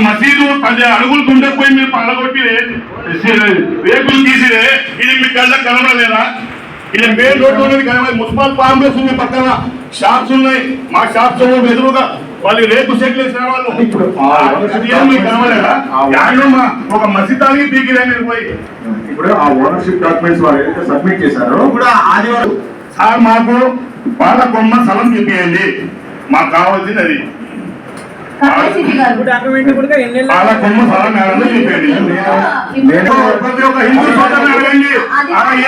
మసీదు 10 అడుగులు తుండకపోయి మీరు పగలగొట్టి రేకులు తీసిరే ఇది మీ కళ్ళకి కనబడలేదా? ఇది మెయిన్ రోడ్డు ఉన్నది కనబడలేదు. మున్సిపల్ కాంప్లెక్స్ ఉంది, పక్కన షాప్స్ ఉన్నాయి. మా షాప్స్ ఎదురుగా వాళ్ళు రేపు సెటిల్ వేసిన వాళ్ళు కనబడలేదా? ఒక మసీదానికి పీకిరే మీరు పోయి. ఇప్పుడు ఆ ఓనర్షిప్ డాక్యుమెంట్స్ వాళ్ళు ఏదైతే సబ్మిట్ చేశారో ఇప్పుడు ఆదివారం సార్ మాకు వాళ్ళ కొమ్మ స్థలం చెప్పేయండి, మాకు కావాల్సింది అది. వాళ్ళ కొమ్మ స్థలం చెప్పేయండి. ప్రతి ఒక్క హిందూ సోదరుని అడగండి,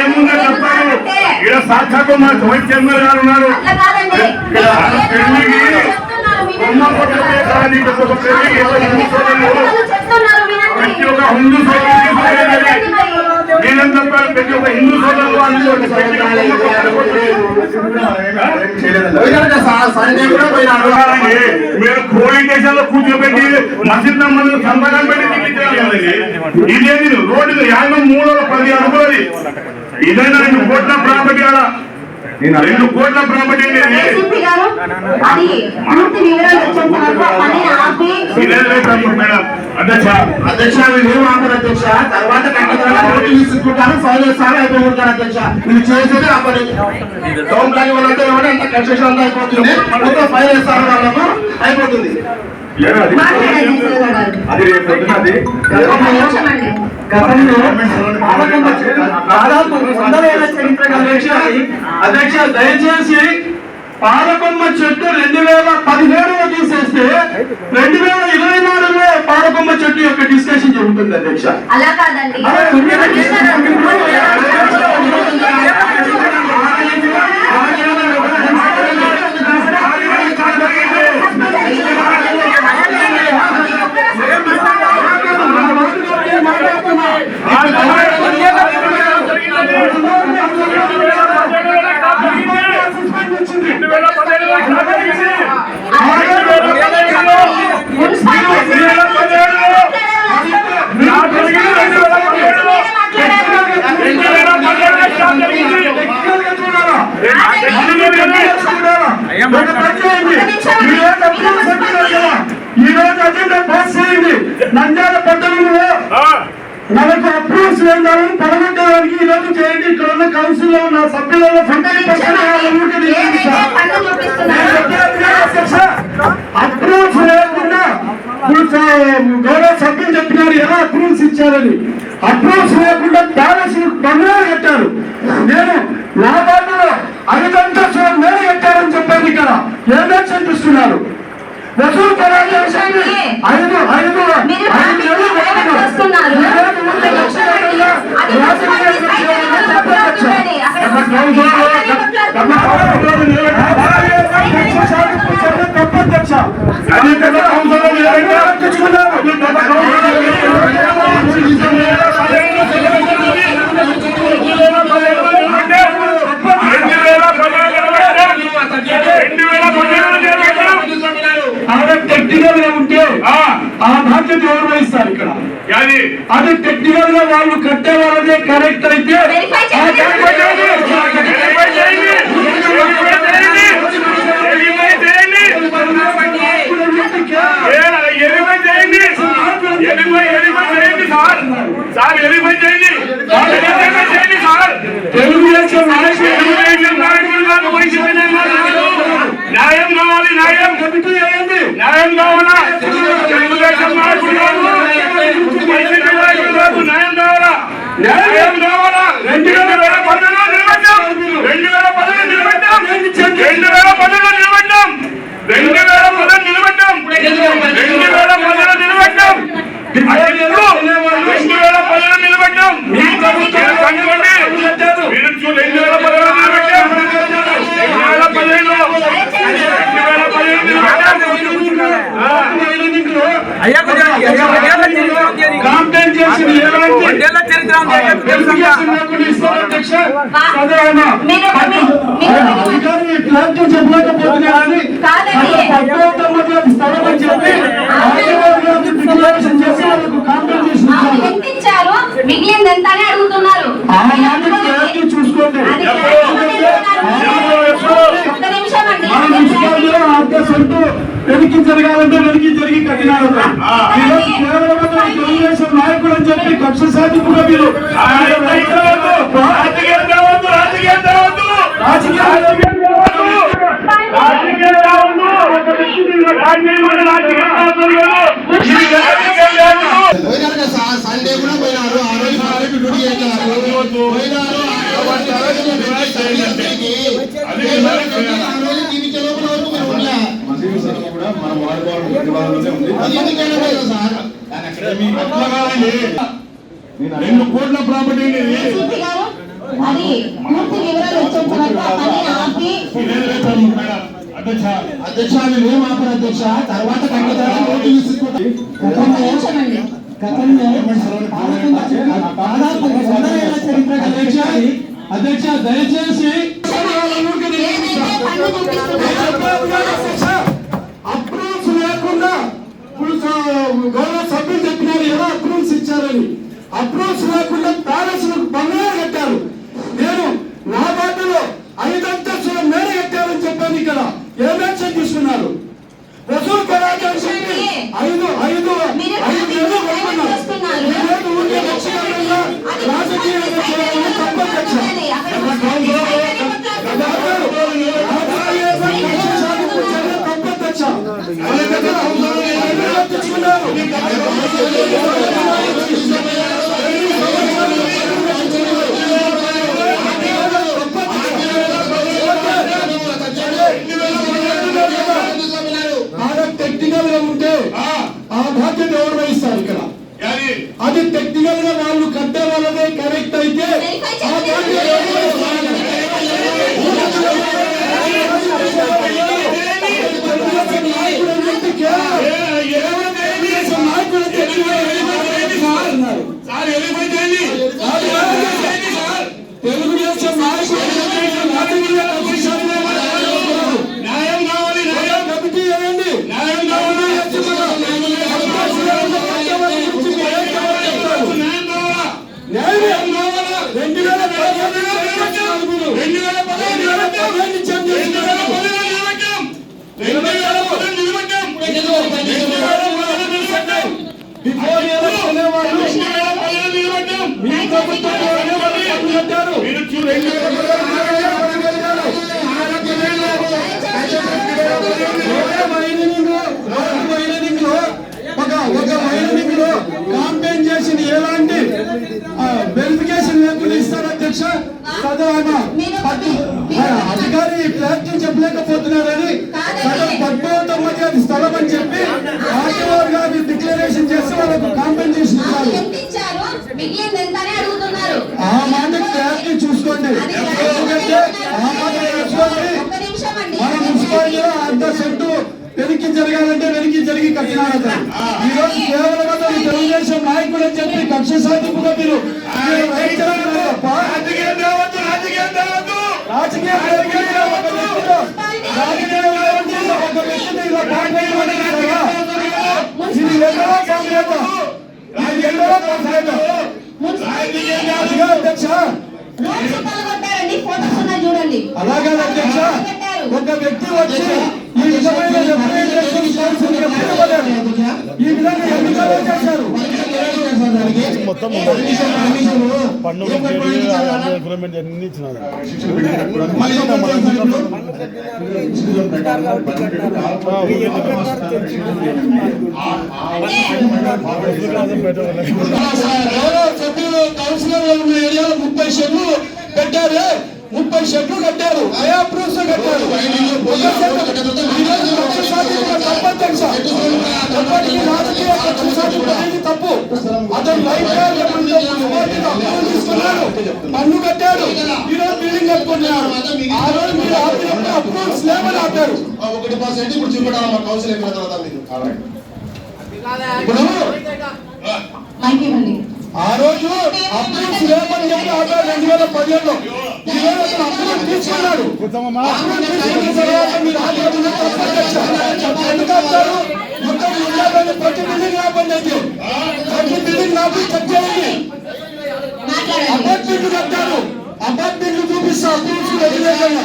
ఏముందో చెప్తారు. ఇక్కడ సాక్షాత్తు మా వైస్ చైర్మన్ గారు ఉన్నారు. ప్రతి ఒక్క హిందూ సోదరు నేనేం చెప్పారు, ప్రతి ఒక్క హిందూ సోదరులు మీరు పోలీస్ స్టేషన్ లో కూర్చోబెట్టి మసీద్ మంది సంతకాలు పెట్టి ఇదేంటి రోడ్డు 5310 అడుగులది. ఇదైనా 2 కోట్ల ప్రాపర్టీ అలా 2 కోట్ల ప్రాపర్టీ అధ్యక్ష మీరు ఆపరు అధ్యక్ష. తర్వాత తీసుకుంటాను, ఫైల్ వేస్తాను, అయిపోతాను అధ్యక్ష. మీరు చేసేది ఆ పని. టౌన్ ప్లానింగ్ వాళ్ళంతా ఏమంటే అంత కన్స్ట్రక్షన్ అంతా అయిపోతుంది, మొత్తం ఫైల్ వేస్తాను వాళ్ళకు అయిపోతుంది. అది అధ్యక్ష దయచేసి పాలకొమ్మ చెట్టు 2017లో తీసేస్తే 2024లో పాలకొమ్మ చెట్టు యొక్క డిస్కషన్ జరుగుతుంది అధ్యక్ష. అలా కాదండి, నంద్యాల పట్టణంలో మనకు అప్రూవ్స్ లేదని పడగొట్టడానికి ఈరోజు చేయండి. ఇక్కడ ఉన్న కౌన్సిల్ లో ఉన్న సభ్యులలో అప్రూవ్స్ లేకుండా గౌరవ సభ్యులు చెప్పినారు ఎలా అప్రూవ్స్ ఇచ్చారని. అప్రూవ్స్ లేకుండా ప్యాలెస్ బంగ్లాలు కట్టారు. నేను లాభాల్లో 5 అంతస్తులు నేను కట్టారని చెప్పాను. ఇక్కడ ఏమేషన్ చూస్తున్నారు వసూలు పరాజ విషయాన్ని 5 టెక్నికల్ గా ఉంటే ఆ బాధ్యత ఎవరు వహిస్తారు ఇక్కడ? అది టెక్నికల్ గా వాళ్ళు కట్టే వాళ్ళదే కరెక్ట్ అయితే తెలుగుదేశం న్యాయం కావాలి, న్యాయం న్యాయం కావాలా? తెలుగుదేశం నాయకులు న్యాయం కావాలా? న్యాయం కావాలా? 2010లో నిలబడ్డాం, 2010లో నిలబడ్డాం, 2010లో నిలబడ్డాం, 2010లో నిలబడ్డాం, 2010లో నిలబడ్డాం, 2010లో నిలబడ్డాం. మీరు కనుకోండి, మీరు 2010లో నిలబడ్డాం, 2015లో కాంప్లైంట్ చేసి చెప్పలేకపోతున్నారని స్థలం అని చెప్పి మిగిలింది ఎంత అని అడుగుతున్నారు. చూసుకోండి. వెనక్కి జరగాలంటే వెనక్కి జరిగి కట్టినారు ఈరోజు కేవలం తెలుగుదేశం నాయకుడు అని చెప్పి కక్ష సాధింపుగా మీరు సండే కూడా పోయినారు. ఆ రోజు మా ఆరోగ్య డ్యూటీ చేశారు. పోయినారు దీనికి లోపల వరకు మీరు ఉండలే. రెండు కోట్ల ప్రాపర్టీ అది పూర్తి వివరాలు వచ్చేంత వరకు ఆ పని ఆపి అధ్యక్ష మేము ఆపరు అధ్యక్ష. తర్వాత అధ్యక్ష దయచేసి అప్రూవ్స్ లేకుండా గౌరవ సభ్యులు చెప్పినారు ఎలా అప్రూవ్స్ ఇచ్చారని. అప్రూవ్స్ లేకుండా ప్యాలెస్ బంగ్లా కట్టారు. నేను నా బాటలో 5 అంతస్తుల మేర కట్టారని చెప్పాను. ఇక్కడ ఏ యాక్షన్ తీసుకున్నారు? రసూల్ కళాకారు రాజకీయంగా చేయాలని తప్పధ్యక్ష. తప్పధ్యక్ష తెచ్చుకున్నారు. టెక్నికల్ గా ఉంటే ఆ బాధ్యత ఎవరు వహిస్తారు ఇక్కడ? అది టెక్నికల్ గా వాళ్ళు కట్టే వాళ్ళదే కరెక్ట్ అయితే ఆ బాధ్యత ఎవరు వహిస్తారు? తెలుగుదేశం కాంపెన్సేషన్ ఎలాంటి వెరిఫికేషన్ లేకుండా ఇస్తారు అధ్యక్ష. అధికారి ఫ్లాట్ చెప్పలేకపోతున్నారని పద్మావతం మధ్య అది స్థలం అని చెప్పి ఆర్టీఓర్ గారు డిక్లరేషన్ చేసి వాళ్ళకు కాంపెన్సేషన్ ఇస్తారు. ఆ మాట క్లారిటీ చూసుకోండి. ఎందుకంటే ఆ మాట చూసుకోండి. మన మున్సిపాలిటీలో 1/2 సెంటు వెనక్కి జరగాలంటే వెనక్కి జరిగి కట్టినారు. ఈ రోజు కేవలం తెలుగుదేశం నాయకుడు అని చెప్పి కక్ష సాధింపుగా మీరు అలాగే అధ్యక్ష ఒక వ్యక్తి వచ్చి ఈ విధమైన ఈ విధంగా ఎన్నికలు చేశారు. పన్ను ఇంప్రూవ్మెంట్ అన్ని ఇచ్చినారు. కౌన్సిలర్ ఉన్న ఏరియాలో 30 షెడ్లు పెట్టారు. 30 షెడ్లు కట్టారు. అయా ప్రూఫ్స్ కట్టారు. తప్పు. అతను పన్ను కట్టాడు. ఈరోజు బిల్డింగ్ కట్టుకున్నాడు. ఆ రోజు మీరు ఆపినప్పుడు అప్రూవ్స్ లేవని ఆపారు. 1% ఇప్పుడు చూపెట్టాలి మా కౌన్సిల్ అయిపోయిన తర్వాత మీరు. ఆ రోజు అప్రూవ్స్ లేవని చెప్పి ఆపారు 2017లో. ఈరోజు అతను అప్రూవ్ తీసుకున్నాడు. ఎందుకు ఆపుతారు? మొత్తం ఉండాలని ప్రతి బిల్డింగ్ ఆపండి. అయితే ప్రతి బిల్డింగ్ ఆపి చెక్ చేయండి. అపార్ట్మెంట్లు కట్టారు. అపార్ట్మెంట్లు చూపిస్తా అప్రూవ్స్ వ్యతిరేకంగా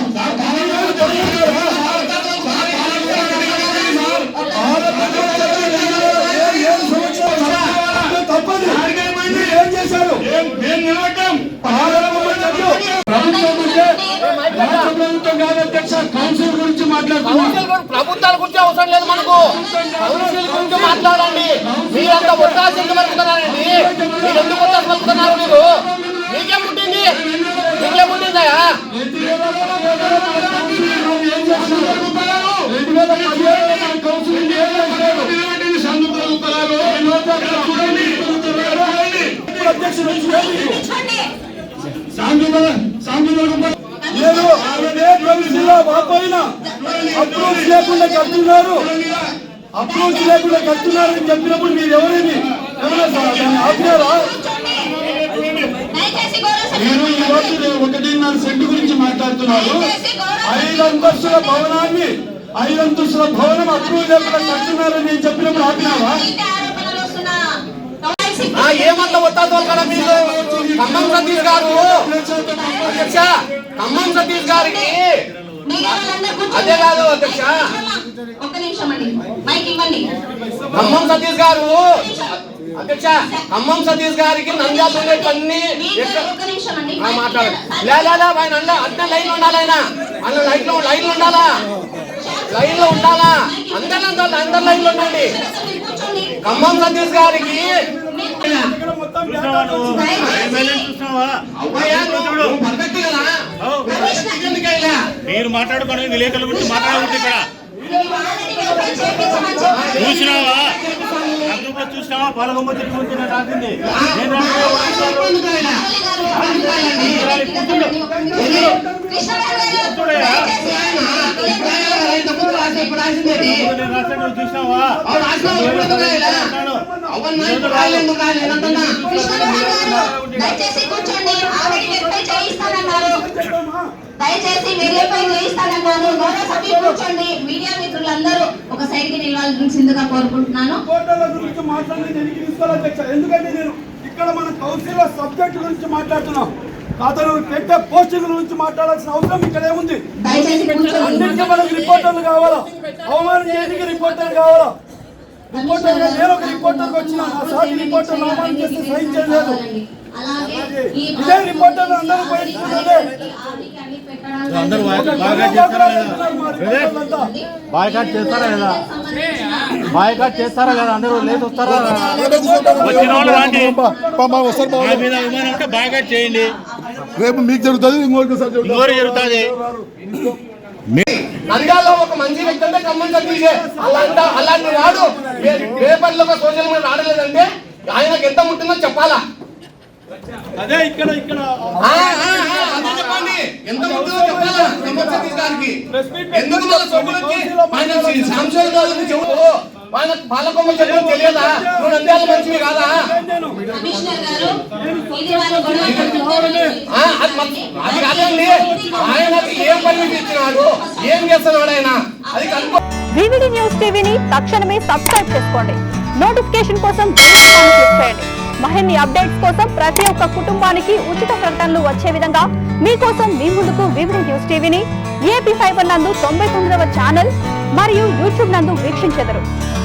ప్రభుత్వాల గురించి అవసరం లేదు మనకు. కౌన్సిల్ గురించి మాట్లాడండి. మీరంతా ఒత్తాసు ఎందుకు పలుకుతున్నారండి? మీరు ఎందుకు ఒత్తాసు పలుకుతున్నారు? మీకేం పుట్టింది? మీకేం పుట్టిందయా? నేను అప్రూవ్స్ లేకుండా కడుతున్నారు, అప్రూవ్స్ లేకుండా కడుతున్నారని చెప్పినప్పుడు మీరు ఎవరేమి ఏమైనా ఆపినారా? నేను ఈ రోజు 1.5 సెంటు గురించి మాట్లాడుతున్నాను. 5 అంతస్తుల భవనాన్ని 5 అంతస్తుల భవనం అప్రూవ్ లేకుండా కడుతున్నారని నేను చెప్పినప్పుడు ఆపినావా? ఏమన్నా ఒత్తాసు కదా మీరు? ఖమ్మం సతీష్ గారు అధ్యక్ష, ఖమ్మం సతీష్ గారికి అదే కాదు అధ్యక్ష, ఖమ్మం సతీష్ గారు అధ్యక్ష, ఖమ్మం సతీష్ గారికి నంద్యాల ఉండేవన్నీ మాట్లాడాలి. లేదా ఆయన అట్నే లైన్ ఉండాలి, ఆయన లైన్లో ఉండాలా, లైన్లో ఉండాలా, అందరు లైన్లో ఉండండి. ఖమ్మం సతీష్ గారికి మీరు మాట్లాడుకోవడం విలేకరుల గురించి మాట్లాడకూడదు. ఇక్కడ చూసినావా? చూసినావా? పాలకొమ్మ చెట్టు గురించి నేను రాసింది. చూసినావా? దయచేసి మీడియాపై చేయిస్తానన్నారు. కూర్చోండి. మీడియా మిత్రులందరూ ఒక సైడ్ కి నిలవాల్సిందిగా కోరుకుంటున్నాను. గురించి మాట్లాడి ఎందుకంటే నేను ఇక్కడ మన కౌన్సిల్ సబ్జెక్ట్ గురించి మాట్లాడుతున్నాం. అతను పెట్టే పోస్టింగ్ గురించి మాట్లాడాల్సిన అవసరం ఇక్కడ ఏముంది? అన్నింటికీ మనకు రిపోర్టర్లు కావాలా? అవమానం చేయడానికి రిపోర్టర్లు కావాలా? రిపోర్టర్ నేను ఒక రిపోర్టర్కి వచ్చిన నా సాటి రిపోర్టర్ అవమానం చేస్తే సహించలేదు. ఇదే రిపోర్టర్లు అందరూ బాయ్కాట్ చేస్తారా లేదా? బాయ్కాట్ చేస్తారా లేదా? అందరూ లేదు వస్తారా? వచ్చిన వాళ్ళు రాండి. మీద విమానం ఉంటే బాయ్కాట్ చేయండి. రేపు మీకు జరుగుతుంది, ఇంకోటి జరుగుతుంది. నంద్యాలలో ఒక మంచి వ్యక్తి అంటే ఖమ్మం సతీష్. అలాంటి వాడు పేపర్లో సోషల్ మీడియా రాడలేదంటే ఆయనకు ఎంత ఉంటుందో చెప్పాలా? అదే ఇక్కడ ఇక్కడ చెప్పండి, ఎంత ఉంటుందో చెప్పాలా ఖమ్మం సతీష్ గారికి? ఎందుకు మన సోకులు వచ్చి ఆయన సంశోధన చెబుతూ ఆయన పాలకొమ్మ చెప్పడం తెలియదా? నువ్వు నంద్యాల మంచివి కాదా? అది కాదండి, ఆయనకి ఏం పర్మిషన్ ఇచ్చినాడు, ఏం చేస్తున్నాడు ఆయన? అది కనుక్కో. వివిడి న్యూస్ టీవీని తక్షణమే సబ్స్క్రైబ్ చేసుకోండి. నోటిఫికేషన్ కోసం బెల్ ఐకాన్ క్లిక్ చేయండి. మరిన్ని అప్డేట్స్ కోసం ప్రతి ఒక్క కుటుంబానికి ఉచిత ప్రకటనలు వచ్చే విధంగా మీకోసం మీ ముందుకు వివిడి న్యూస్ టీవీని AP5 నందు 99వ ఛానల్ మరియు యూట్యూబ్ నందు వీక్షించెదరు.